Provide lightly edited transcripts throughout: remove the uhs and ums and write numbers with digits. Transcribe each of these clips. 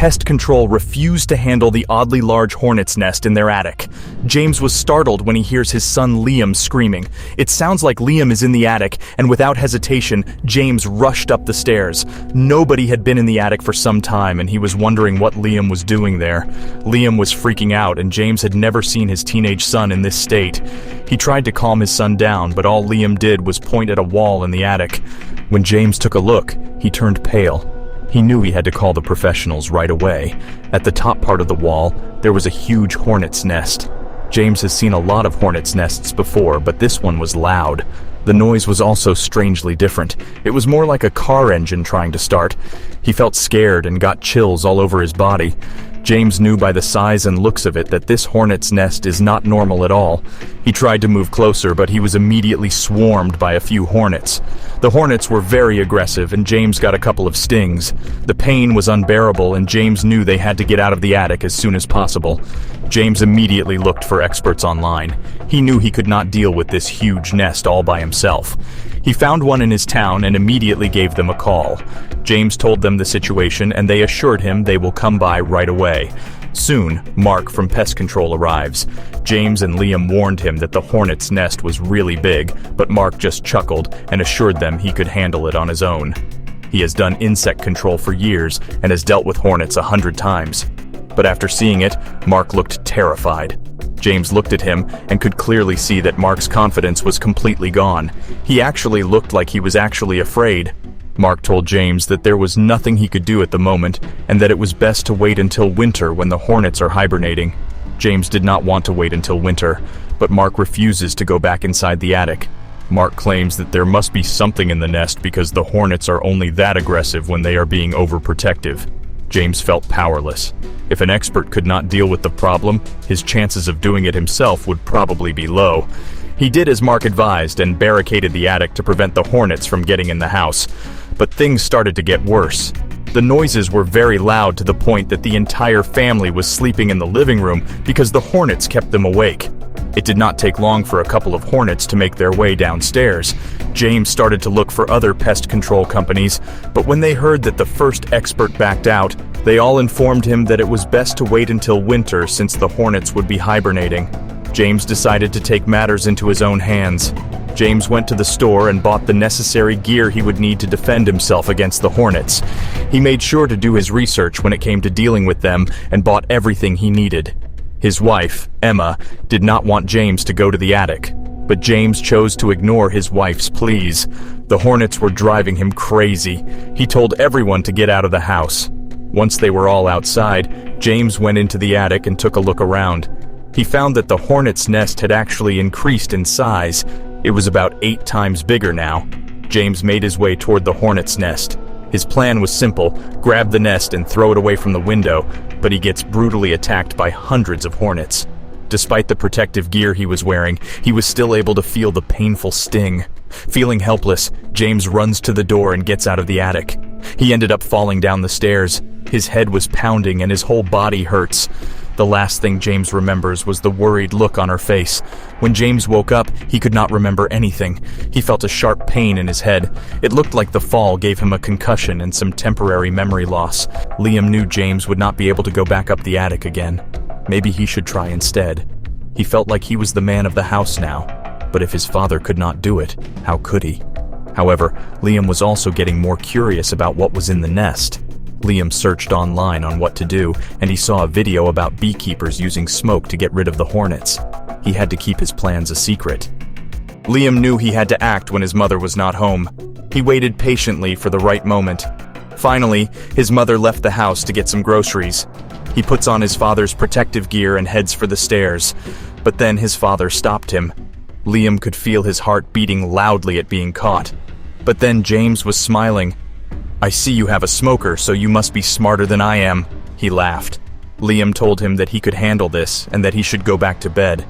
Pest control refused to handle the oddly large hornet's nest in their attic. James was startled when he hears his son Liam screaming. It sounds like Liam is in the attic, and without hesitation, James rushed up the stairs. Nobody had been in the attic for some time, and he was wondering what Liam was doing there. Liam was freaking out, and James had never seen his teenage son in this state. He tried to calm his son down, but all Liam did was point at a wall in the attic. When James took a look, he turned pale. He knew he had to call the professionals right away. At the top part of the wall, there was a huge hornet's nest. James has seen a lot of hornet's nests before, but this one was loud. The noise was also strangely different. It was more like a car engine trying to start. He felt scared and got chills all over his body. James knew by the size and looks of it that this hornet's nest is not normal at all. He tried to move closer, but he was immediately swarmed by a few hornets. The hornets were very aggressive, and James got a couple of stings. The pain was unbearable, and James knew they had to get out of the attic as soon as possible. James immediately looked for experts online. He knew he could not deal with this huge nest all by himself. He found one in his town and immediately gave them a call. James told them the situation, and they assured him they will come by right away. Soon, Mark from Pest Control arrives. James and Liam warned him that the hornet's nest was really big, but Mark just chuckled and assured them he could handle it on his own. He has done insect control for years and has dealt with hornets 100 times. But after seeing it, Mark looked terrified. James looked at him and could clearly see that Mark's confidence was completely gone. He actually looked like he was actually afraid. Mark told James that there was nothing he could do at the moment, and that it was best to wait until winter when the hornets are hibernating. James did not want to wait until winter, but Mark refuses to go back inside the attic. Mark claims that there must be something in the nest because the hornets are only that aggressive when they are being overprotective. James felt powerless. If an expert could not deal with the problem, his chances of doing it himself would probably be low. He did as Mark advised and barricaded the attic to prevent the hornets from getting in the house. But things started to get worse. The noises were very loud to the point that the entire family was sleeping in the living room because the hornets kept them awake. It did not take long for a couple of hornets to make their way downstairs. James started to look for other pest control companies, but when they heard that the first expert backed out, they all informed him that it was best to wait until winter since the hornets would be hibernating. James decided to take matters into his own hands. James went to the store and bought the necessary gear he would need to defend himself against the hornets. He made sure to do his research when it came to dealing with them and bought everything he needed. His wife, Emma, did not want James to go to the attic, but James chose to ignore his wife's pleas. The hornets were driving him crazy. He told everyone to get out of the house. Once they were all outside, James went into the attic and took a look around. He found that the hornet's nest had actually increased in size. It was about 8 times bigger now. James made his way toward the hornet's nest. His plan was simple: grab the nest and throw it away from the window, but he gets brutally attacked by hundreds of hornets. Despite the protective gear he was wearing, he was still able to feel the painful sting. Feeling helpless, James runs to the door and gets out of the attic. He ended up falling down the stairs. His head was pounding and his whole body hurts. The last thing James remembers was the worried look on her face. When James woke up, he could not remember anything. He felt a sharp pain in his head. It looked like the fall gave him a concussion and some temporary memory loss. Liam knew James would not be able to go back up the attic again. Maybe he should try instead. He felt like he was the man of the house now. But if his father could not do it, how could he? However, Liam was also getting more curious about what was in the nest. Liam searched online on what to do, and he saw a video about beekeepers using smoke to get rid of the hornets. He had to keep his plans a secret. Liam knew he had to act when his mother was not home. He waited patiently for the right moment. Finally, his mother left the house to get some groceries. He puts on his father's protective gear and heads for the stairs, but then his father stopped him. Liam could feel his heart beating loudly at being caught. But then James was smiling. "I see you have a smoker, so you must be smarter than I am," he laughed. Liam told him that he could handle this and that he should go back to bed.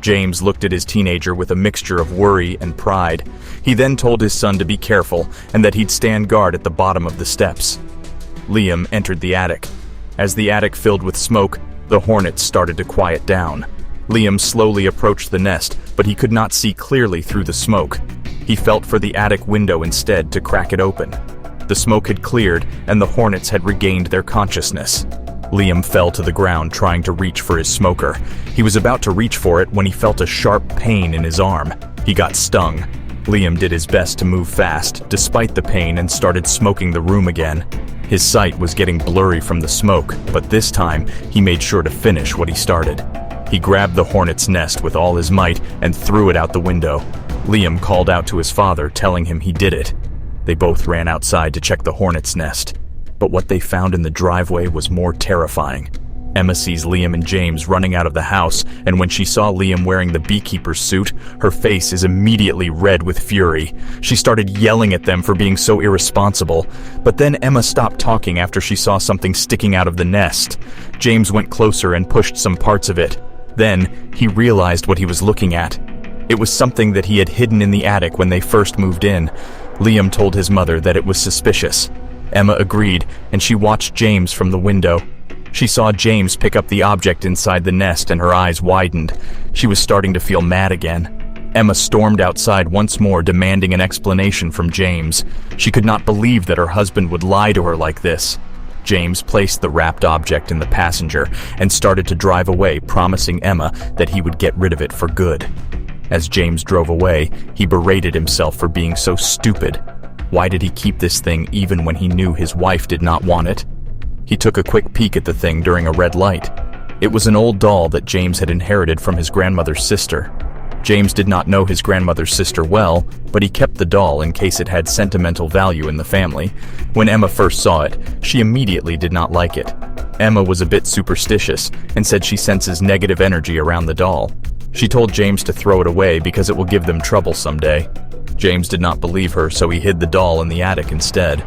James looked at his teenager with a mixture of worry and pride. He then told his son to be careful and that he'd stand guard at the bottom of the steps. Liam entered the attic. As the attic filled with smoke, the hornets started to quiet down. Liam slowly approached the nest, but he could not see clearly through the smoke. He felt for the attic window instead to crack it open. The smoke had cleared, and the Hornets had regained their consciousness. Liam fell to the ground trying to reach for his smoker. He was about to reach for it when he felt a sharp pain in his arm. He got stung. Liam did his best to move fast, despite the pain, and started smoking the room again. His sight was getting blurry from the smoke, but this time, he made sure to finish what he started. He grabbed the hornet's nest with all his might and threw it out the window. Liam called out to his father, telling him he did it. They both ran outside to check the hornet's nest. But what they found in the driveway was more terrifying. Emma sees Liam and James running out of the house, and when she saw Liam wearing the beekeeper's suit, her face is immediately red with fury. She started yelling at them for being so irresponsible, but then Emma stopped talking after she saw something sticking out of the nest. James went closer and pushed some parts of it. Then, he realized what he was looking at. It was something that he had hidden in the attic when they first moved in. Liam told his mother that it was suspicious. Emma agreed, and she watched James from the window. She saw James pick up the object inside the nest, and her eyes widened. She was starting to feel mad again. Emma stormed outside once more, demanding an explanation from James. She could not believe that her husband would lie to her like this. James placed the wrapped object in the passenger and started to drive away, promising Emma that he would get rid of it for good. As James drove away, he berated himself for being so stupid. Why did he keep this thing even when he knew his wife did not want it? He took a quick peek at the thing during a red light. It was an old doll that James had inherited from his grandmother's sister. James did not know his grandmother's sister well, but he kept the doll in case it had sentimental value in the family. When Emma first saw it, she immediately did not like it. Emma was a bit superstitious and said she senses negative energy around the doll. She told James to throw it away because it will give them trouble someday. James did not believe her, so he hid the doll in the attic instead.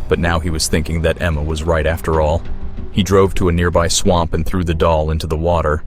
But now he was thinking that Emma was right after all. He drove to a nearby swamp and threw the doll into the water.